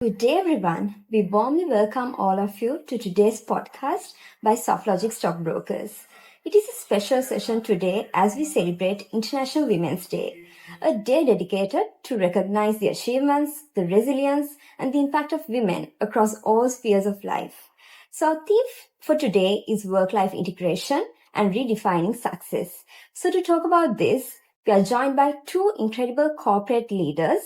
Good day, everyone. We warmly welcome all of you to today's podcast by Softlogic Stockbrokers. It is a special session today as we celebrate International Women's Day, a day dedicated to recognize the achievements, the resilience, and the impact of women across all spheres of life. So our theme for today is work-life integration and redefining success. So to talk about this, we are joined by two incredible corporate leaders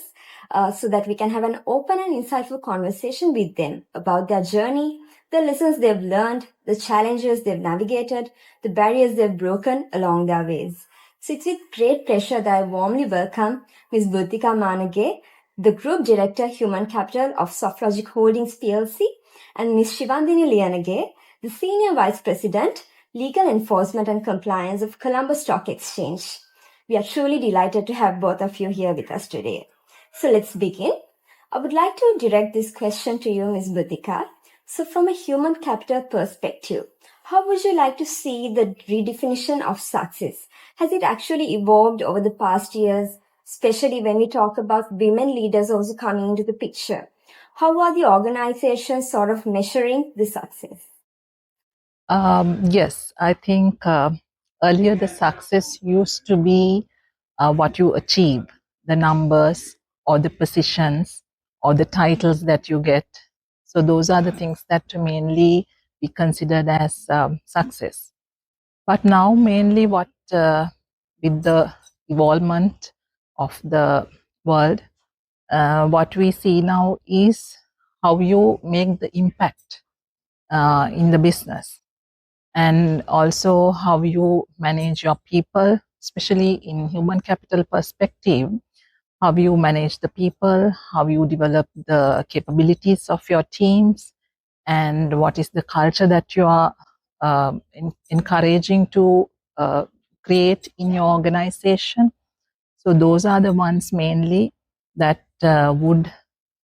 so that we can have an open and insightful conversation with them about their journey, the lessons they've learned, the challenges they've navigated, the barriers they've broken along their ways. So it's with great pleasure that I warmly welcome Ms. Buddhika Manage, the Group Director, Human Capital of Softlogic Holdings PLC, and Ms. Shivandini Leanagay, the Senior Vice President, Legal Enforcement and Compliance of Colombo Stock Exchange. We are truly delighted to have both of you here with us today. So let's begin. I would like to direct this question to you, Ms. Buddhika. So from a human capital perspective, how would you like to see the redefinition of success? Has it actually evolved over the past years, especially when we talk about women leaders also coming into the picture? How are the organizations sort of measuring the success? Yes, I think earlier the success used to be what you achieve, the numbers or the positions or the titles that you get. So those are the things that mainly be considered as success. But now mainly with the evolvement of the world, what we see now is how you make the impact in the business, and also how you manage your people, especially in human capital perspective, how you manage the people, how you develop the capabilities of your teams, and what is the culture that you are encouraging to create in your organization. So those are the ones mainly that would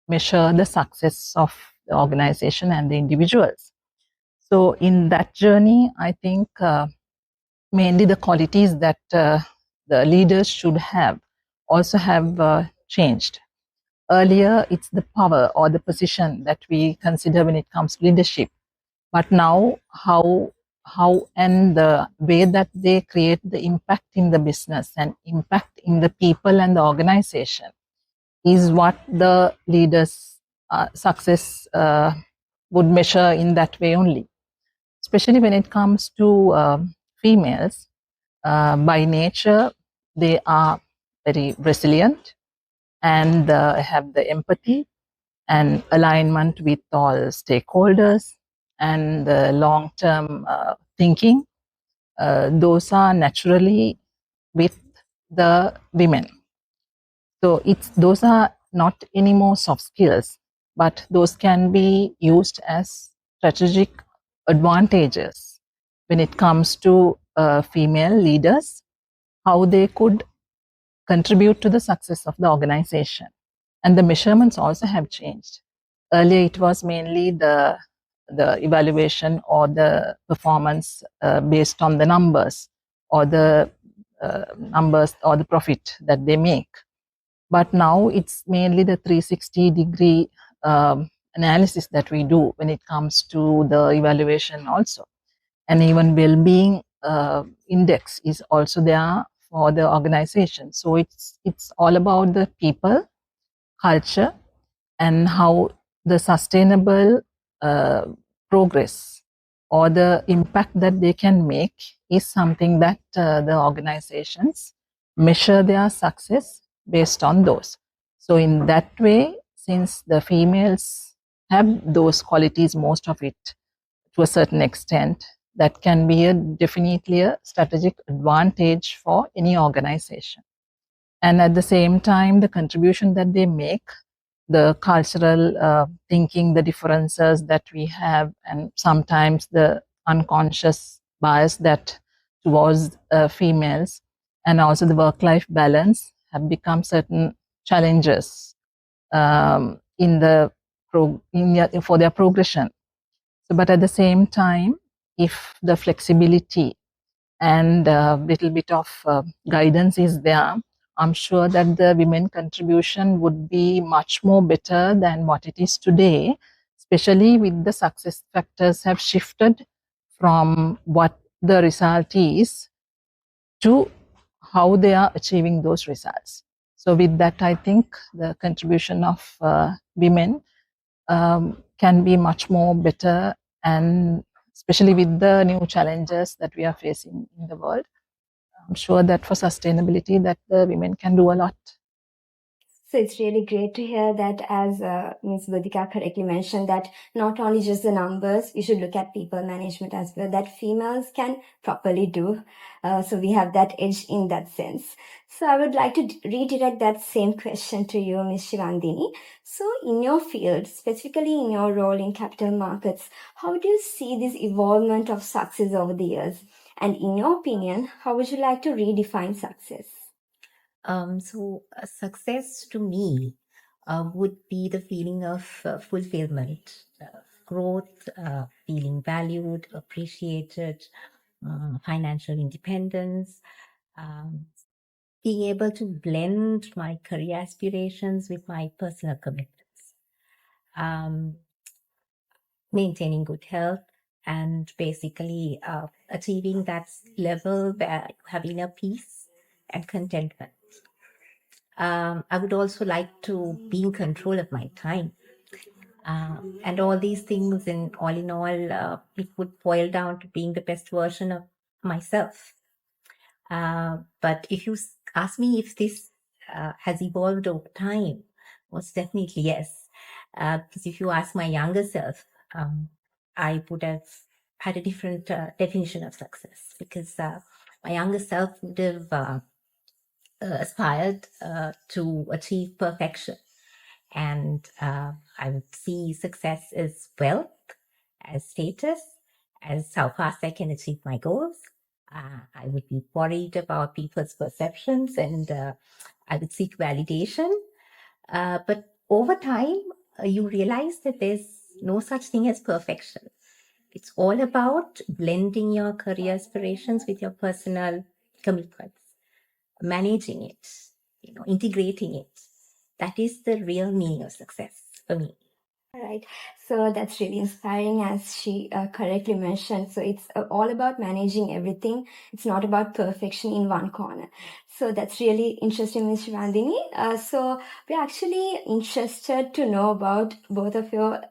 measure the success of the organization and the individuals. So in that journey, I think mainly the qualities that the leaders should have also have changed. Earlier, it's the power or the position that we consider when it comes to leadership. But now, how and the way that they create the impact in the business and impact in the people and the organization is what the leaders' success would measure in that way only. Especially when it comes to females, by nature, they are very resilient and have the empathy and alignment with all stakeholders and long-term thinking. Those are naturally with the women. So those are not anymore soft skills, but those can be used as strategic advantages when it comes to female leaders, how they could contribute to the success of the organization. And the measurements also have changed. Earlier, it was mainly the evaluation or the performance based on the numbers or the numbers or the profit that they make. But now it's mainly the 360-degree analysis that we do when it comes to the evaluation also. And even well-being index is also there for the organization. So it's all about the people, culture, and how the sustainable progress or the impact that they can make is something that the organizations measure their success based on those. So in that way, since the females have those qualities, most of it to a certain extent, that can be definitely a strategic advantage for any organization. And at the same time, the contribution that they make, the cultural thinking, the differences that we have, and sometimes the unconscious bias that towards females, and also the work-life balance have become certain challenges for their progression. So, but at the same time, if the flexibility and a little bit of guidance is there, I'm sure that the women contribution would be much more better than what it is today, especially with the success factors have shifted from what the result is to how they are achieving those results. So with that, I think the contribution of women can be much more better, and especially with the new challenges that we are facing in the world, I'm sure that for sustainability that the women can do a lot. So it's really great to hear that, as Ms. Buddhika correctly mentioned, that not only just the numbers, we should look at people management as well, that females can properly do. So we have that edge in that sense. So I would like to redirect that same question to you, Ms. Shivandini. So in your field, specifically in your role in capital markets, how do you see this evolvement of success over the years? And in your opinion, how would you like to redefine success? Success to me would be the feeling of fulfillment, growth, feeling valued, appreciated, financial independence, um, being able to blend my career aspirations with my personal commitments, um, maintaining good health, and basically achieving that level where you have inner peace and contentment. I would also like to be in control of my time. And all these things, in all, it would boil down to being the best version of myself. But if you ask me if this has evolved over time, most definitely yes. Because if you ask my younger self, I would have had a different definition of success, because my younger self would have aspired to achieve perfection. And I would see success as wealth, as status, as how fast I can achieve my goals. I would be worried about people's perceptions, and I would seek validation. But over time, you realize that there's no such thing as perfection. It's all about blending your career aspirations with your personal commitments, managing it, integrating it. That is the real meaning of success for me. All right. So that's really inspiring, as she correctly mentioned. So it's all about managing everything. It's not about perfection in one corner. So that's really interesting, Ms. Shivandini. So we're actually interested to know about both of your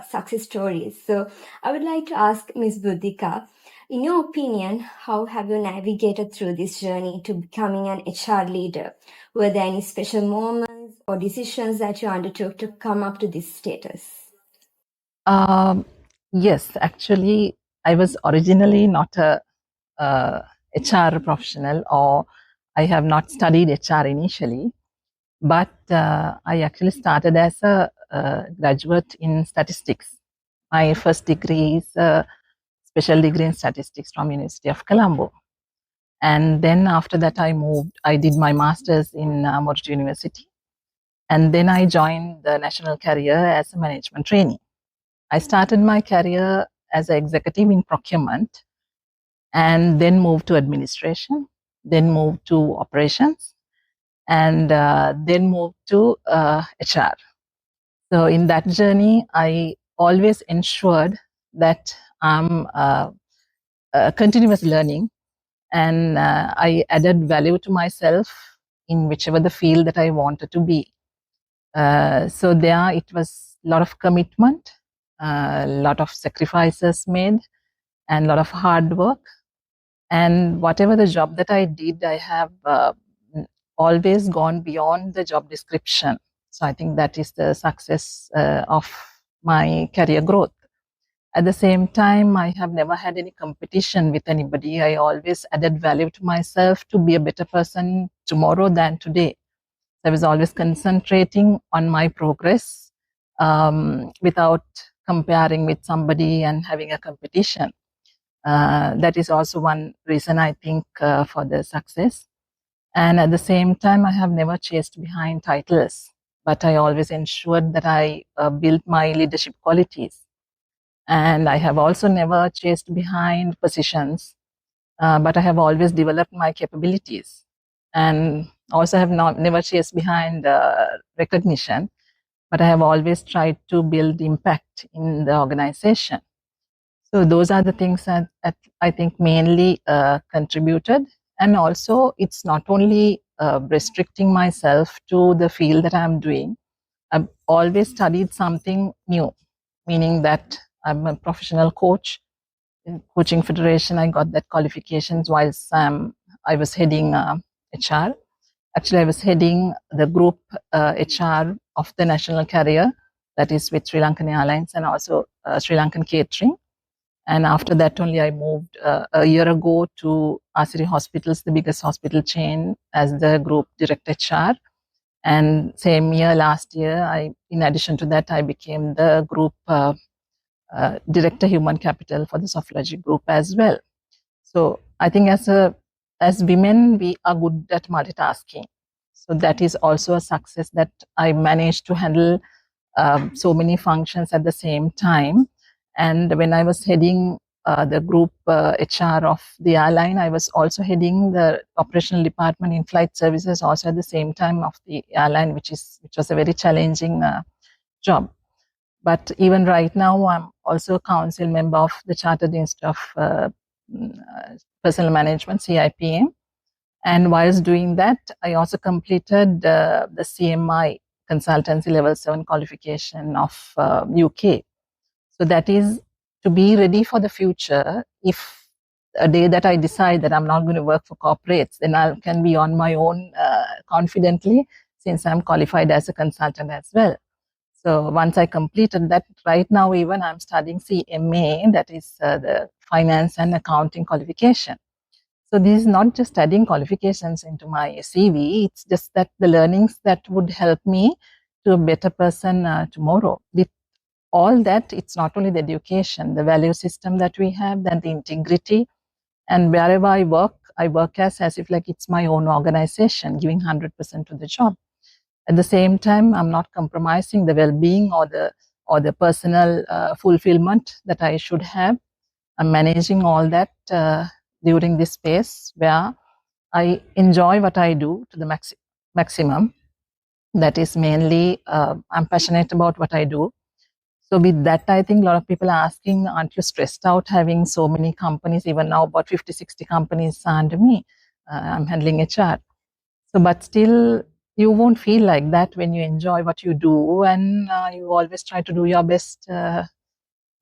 success stories. So I would like to ask Ms. Buddhika, in your opinion, how have you navigated through this journey to becoming an HR leader? Were there any special moments or decisions that you undertook to come up to this status? Yes, actually, I was originally not a HR professional, or I have not studied HR initially, but I actually started as a graduate in statistics. My first degree is a special degree in statistics from University of Colombo. And then after that, I did my master's in Moorootu University. And then I joined the national career as a management trainee. I started my career as an executive in procurement, and then moved to administration, then moved to operations, and then moved to HR. So in that journey, I always ensured that I'm continuous learning, and I added value to myself in whichever the field that I wanted to be. So there, it was a lot of commitment, a lot of sacrifices made, and a lot of hard work. And whatever the job that I did, I have always gone beyond the job description. So I think that is the success of my career growth. At the same time, I have never had any competition with anybody. I always added value to myself to be a better person tomorrow than today. I was always concentrating on my progress without comparing with somebody and having a competition. That is also one reason, I think, for the success. And at the same time, I have never chased behind titles, but I always ensured that I built my leadership qualities. And I have also never chased behind positions, but I have always developed my capabilities. And Also have never chased behind recognition, but I have always tried to build impact in the organization. So those are the things that I think mainly contributed. And also, it's not only restricting myself to the field that I'm doing. I've always studied something new, meaning that I'm a professional coach. In Coaching Federation, I got that qualifications whilst I was heading HR. Actually, I was heading the group HR of the national carrier, that is with Sri Lankan Airlines and also Sri Lankan Catering. And after that, only I moved a year ago to Asiri Hospitals, the biggest hospital chain, as the group direct HR. And same year, last year, in addition to that, I became the group director human capital for the Softlogic group as well. So I think as women, we are good at multitasking. So that is also a success, that I managed to handle so many functions at the same time. And when I was heading the group HR of the airline, I was also heading the operational department in flight services also at the same time of the airline, which was a very challenging job. But even right now, I'm also a council member of the Chartered Institute of Personal Management, CIPM. And whilst doing that, I also completed the CMI consultancy level 7 qualification of UK. So that is to be ready for the future. If a day that I decide that I'm not going to work for corporates, then I can be on my own confidently, since I'm qualified as a consultant as well. So once I completed that, right now even I'm studying CMA, that is the finance and accounting qualification. So this is not just adding qualifications into my CV, it's just that the learnings that would help me to a better person tomorrow. With all that, it's not only the education, the value system that we have, then the integrity. And wherever I work as if like it's my own organization, giving 100% to the job. At the same time, I'm not compromising the well-being or the personal fulfillment that I should have. I'm managing all that during this space where I enjoy what I do to the maximum. That is mainly, I'm passionate about what I do. So with that, I think a lot of people are asking, aren't you stressed out having so many companies? Even now, about 50, 60 companies are under me. I'm handling HR. So, but still, you won't feel like that when you enjoy what you do, and you always try to do your best to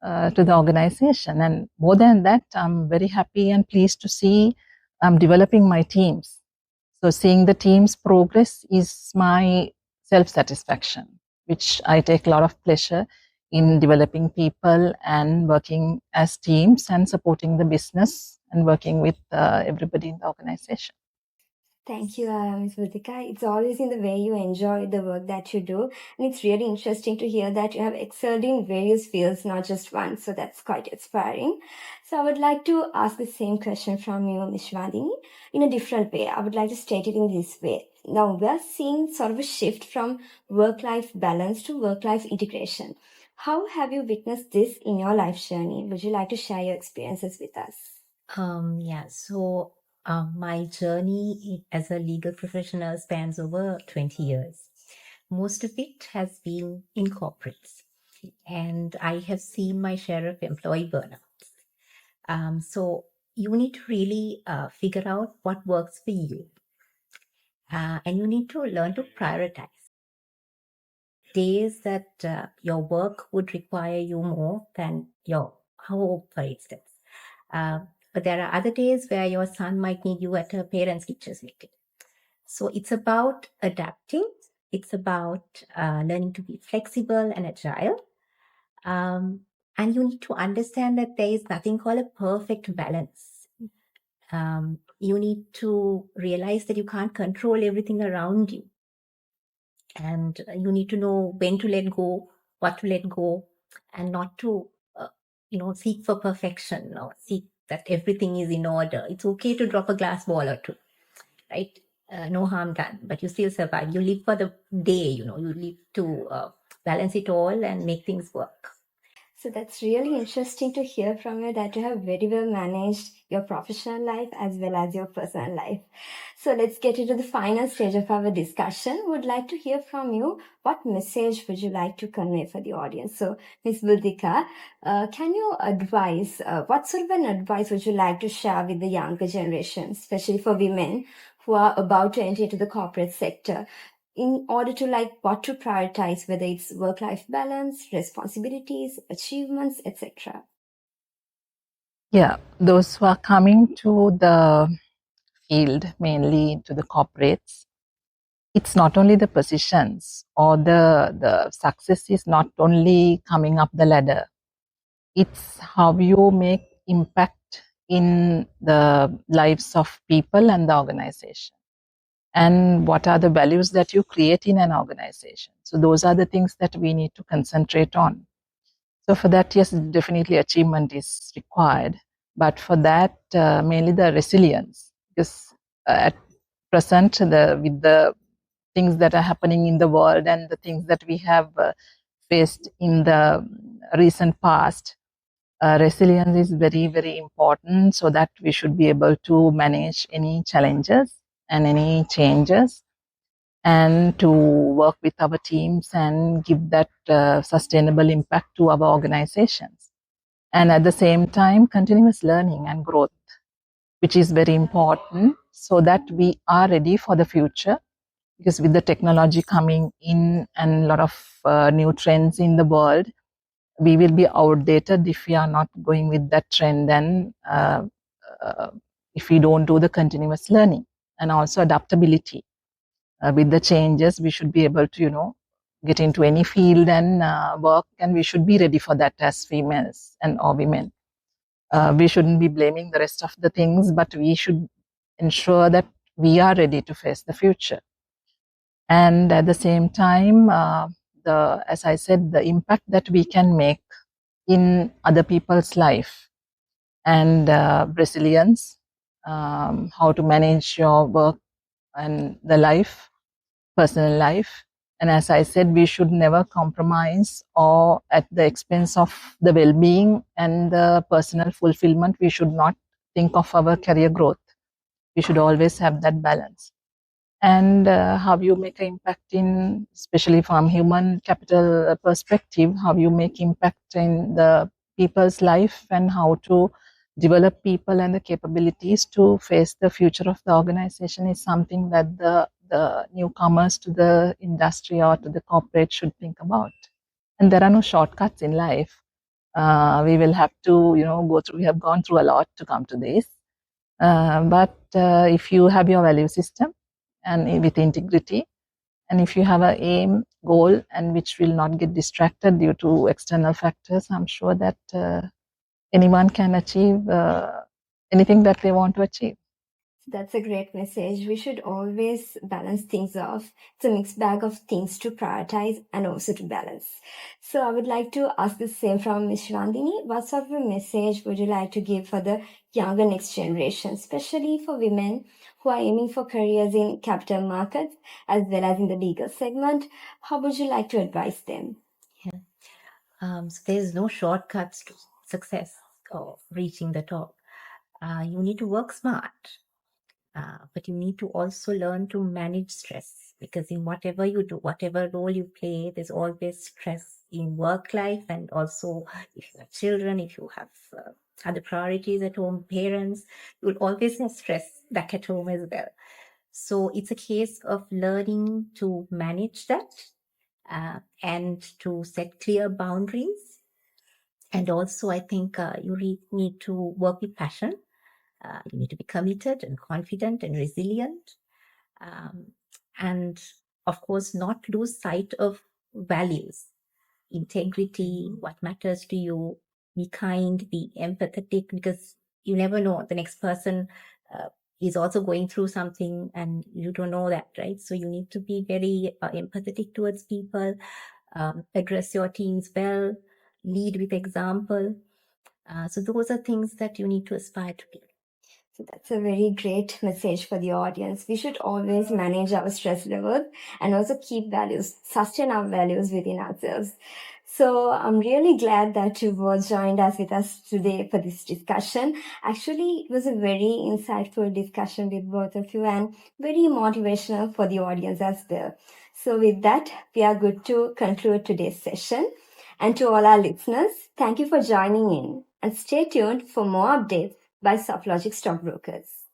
the organization. And more than that, I'm very happy and pleased to see I'm developing my teams. So seeing the team's progress is my self-satisfaction, which I take a lot of pleasure in developing people and working as teams and supporting the business and working with everybody in the organization. Thank you, Ms. Buddhika. It's always in the way you enjoy the work that you do. And it's really interesting to hear that you have excelled in various fields, not just one. So that's quite inspiring. So I would like to ask the same question from you, Ms. Shivandini, in a different way. I would like to state it in this way. Now, we're seeing sort of a shift from work-life balance to work-life integration. How have you witnessed this in your life journey? Would you like to share your experiences with us? So my journey as a legal professional spans over 20 years. Most of it has been in corporates, and I have seen my share of employee burnouts. So you need to really figure out what works for you, and you need to learn to prioritize. Days that your work would require you more than your home, for instance. But there are other days where your son might need you at a parents' teachers meeting. So it's about adapting. It's about learning to be flexible and agile. And you need to understand that there is nothing called a perfect balance. You need to realize that you can't control everything around you. And you need to know when to let go, what to let go, and not to, seek for perfection or seek that everything is in order. It's okay to drop a glass ball or two, right? No harm done, but you still survive. You live for the day, you live to balance it all and make things work. So that's really interesting to hear from you that you have very well managed your professional life as well as your personal life. So let's get into the final stage of our discussion. Would like to hear from you. What message would you like to convey for the audience? So, Ms. Buddhika, can you advise, what sort of an advice would you like to share with the younger generation, especially for women who are about to enter into the corporate sector, in order to what to prioritize, whether it's work-life balance, responsibilities, achievements, etc.? Yeah, those who are coming to the field, mainly to the corporates, it's not only the positions or the success is not only coming up the ladder. It's how you make impact in the lives of people and the organization. And what are the values that you create in an organization. So those are the things that we need to concentrate on. So for that, yes, definitely achievement is required. But for that, mainly the resilience. Because at present, with the things that are happening in the world and the things that we have faced in the recent past, resilience is very, very important so that we should be able to manage any challenges and any changes and to work with our teams and give that sustainable impact to our organizations. And at the same time, continuous learning and growth, which is very important so that we are ready for the future. Because with the technology coming in and a lot of new trends in the world, we will be outdated if we are not going with that trend and if we don't do the continuous learning and also adaptability. With the changes, we should be able to, get into any field and work, and we should be ready for that as females and or women. We shouldn't be blaming the rest of the things, but we should ensure that we are ready to face the future. And at the same time, as I said, the impact that we can make in other people's life and resilience, how to manage your work and the life, personal life. And as I said, we should never compromise or at the expense of the well-being and the personal fulfillment. We should not think of our career growth. We should always have that balance. And how you make an impact in, especially from human capital perspective, how you make impact in the people's life and how to develop people and the capabilities to face the future of the organization is something that the newcomers to the industry or to the corporate should think about. And there are no shortcuts in life. We will have to, go through, we have gone through a lot to come to this. But if you have your value system and with integrity, and if you have an aim, goal, and which will not get distracted due to external factors, I'm sure that anyone can achieve anything that they want to achieve. That's a great message. We should always balance things off. It's a mixed bag of things to prioritize and also to balance. So I would like to ask the same from Ms. Shivandini. What sort of a message would you like to give for the younger next generation, especially for women who are aiming for careers in capital markets as well as in the legal segment? How would you like to advise them? So there's no shortcuts to success or reaching the top. You need to work smart, but you need to also learn to manage stress, because in whatever you do, whatever role you play, there's always stress in work life, and also if you have children, if you have other priorities at home, parents, you will always have stress back at home as well. So it's a case of learning to manage that and to set clear boundaries. And also, I think you need to work with passion. You need to be committed and confident and resilient. And of course, not lose sight of values, integrity, what matters to you. Be kind, be empathetic, because you never know, the next person is also going through something and you don't know that, right? So you need to be very empathetic towards people, address your teams well, lead with example. So those are things that you need to aspire to be. So that's a very great message for the audience. We should always manage our stress levels and also keep values, sustain our values within ourselves. So I'm really glad that you joined us with us today for this discussion. Actually, it was a very insightful discussion with both of you and very motivational for the audience as well. So with that, we are good to conclude today's session. And to all our listeners, thank you for joining in and stay tuned for more updates by Softlogic Stockbrokers.